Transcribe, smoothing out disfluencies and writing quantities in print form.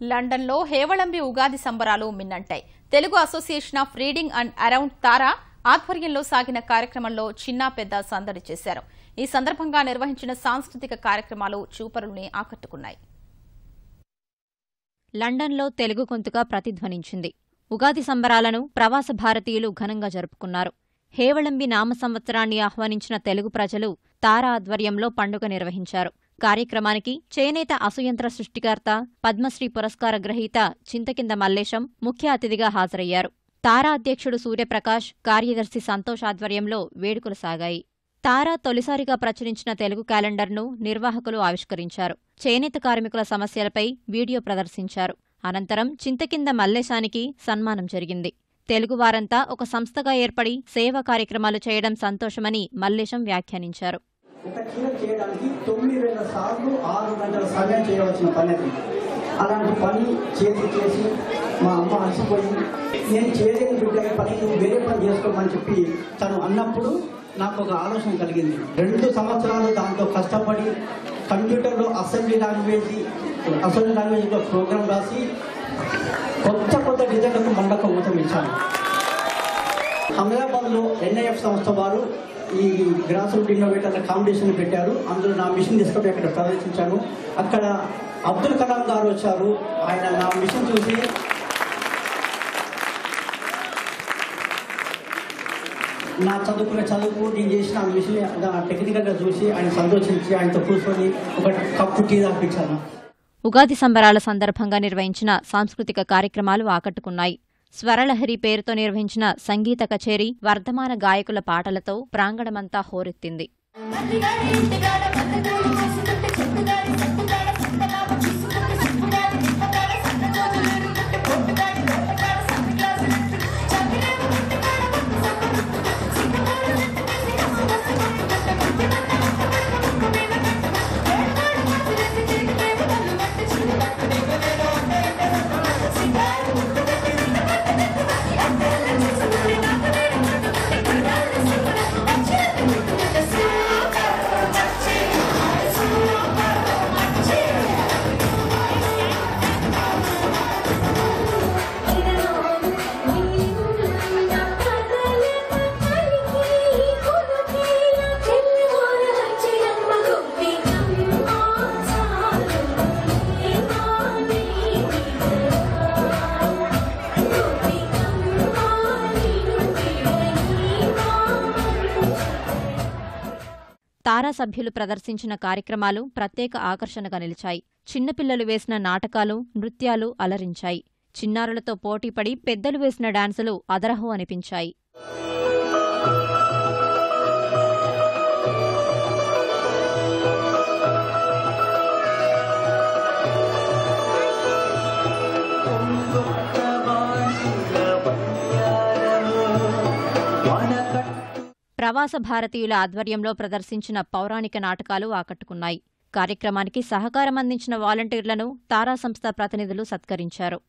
లండన్లో హేవళంబి ఉగాది సంబరాలు మిన్నంటాయి. Telugu association of Reading and around TARA ఆధ్వర్యంలో సాగిన కార్యక్రమంలో చిన్న పెద్ద సందడి చేశారు. ఈ సందర్భంగా నిర్వహించిన సాంస్కృతిక కార్యక్రమాలు చూపరుల్ని ఆకట్టుకున్నాయి. లండన్లో తెలుగు గొంతుగా ప్రతిధ్వనించింది. ఉగాది సంబరాలను ప్రవాస భారతీయులు ఘనంగా జరుపుకున్నారు. హేవళంబి నామ సంవత్సరాన్ని ఆహ్వానించిన తెలుగు ప్రజలు తారా ఆధ్వర్యంలో పండుగ నిర్వహించారు. కార్యక్రమానికి చేనేత అసుయంత్ర సృష్టికర్త, పద్మశ్రీ పురస్కార గ్రహీత చింతకింద మల్లేశం ముఖ్య అతిథిగా హాజరయ్యారు. తారా అధ్యక్షుడు సూర్యప్రకాష్, కార్యదర్శి సంతోష్ ఆధ్వర్యంలో వేడుకలు సాగాయి. తారా తొలిసారిగా ప్రచురించిన తెలుగు క్యాలెండర్ను నిర్వాహకులు ఆవిష్కరించారు. చేనేత కార్మికుల సమస్యలపై వీడియో ప్రదర్శించారు. అనంతరం చింతకింద మల్లేశానికి సన్మానం జరిగింది. తెలుగువారంతా ఒక సంస్థగా ఏర్పడి సేవా కార్యక్రమాలు చేయడం సంతోషమని మల్లేశం వ్యాఖ్యానించారు. ఒక చీర చేయడానికి 9000 సార్లు 6 గంటల సమయం చేయవలసిన పని అది. అలాంటి పని చేసి మా అమ్మ అలసిపోయి నేను చేయలేని బిడ్డ పని నువ్వు వేరే పని చేసుకోమని చెప్పి తను అన్నప్పుడు నాకు ఒక ఆలోచన కలిగింది. 2 సంవత్సరాలు దాంతో కష్టపడి కంప్యూటర్లో అసెంబ్లీ లాంగ్వేజ్లో ప్రోగ్రామ్ రాసి కొత్త డిజైన్లకు మండక ఊతం ఇచ్చాను. అహ్మదాబాద్లో NIF సంస్థ వారు ఈ గ్రాస్ రూట్ ఇన్నోవేటర్ల కాంపిటీషన్ పెట్టారు. అందులో నా మిషన్ తీసుకొని అక్కడ ప్రదర్శించాను. అక్కడ అబ్దుల్ కలాం గారు వచ్చారు. ఆయన నా మిషన్ చూసి నా చదువు నేను చేసిన ఆ మిషన్ టెక్నికల్గా చూసి ఆయన సంతోషించి ఆయనతో కూర్చొని ఒక కప్పు టీ తాపించాను. ఉగాది సంబరాల సందర్భంగా నిర్వహించిన సాంస్కృతిక కార్యక్రమాలు ఆకట్టుకున్నాయి. స్వరలహరి పేరుతో నిర్వహించిన సంగీత కచేరీ వర్ధమాన గాయకుల పాటలతో ప్రాంగణమంతా హోరెత్తింది. తారా సభ్యులు ప్రదర్శించిన కార్యక్రమాలు ప్రత్యేక ఆకర్షణగా నిలిచాయి. చిన్నపిల్లలు వేసిన నాటకాలు, నృత్యాలు అలరించాయి. చిన్నారులతో పోటీపడి పెద్దలు వేసిన డాన్సులు అదరహో అనిపించాయి. ప్రవాస భారతీయుల ఆధ్వర్యంలో ప్రదర్శించిన పౌరాణిక నాటకాలు ఆకట్టుకున్నాయి. కార్యక్రమానికి సహకారం అందించిన వాలంటీర్లను తారా సంస్థ ప్రతినిధులు సత్కరించారు.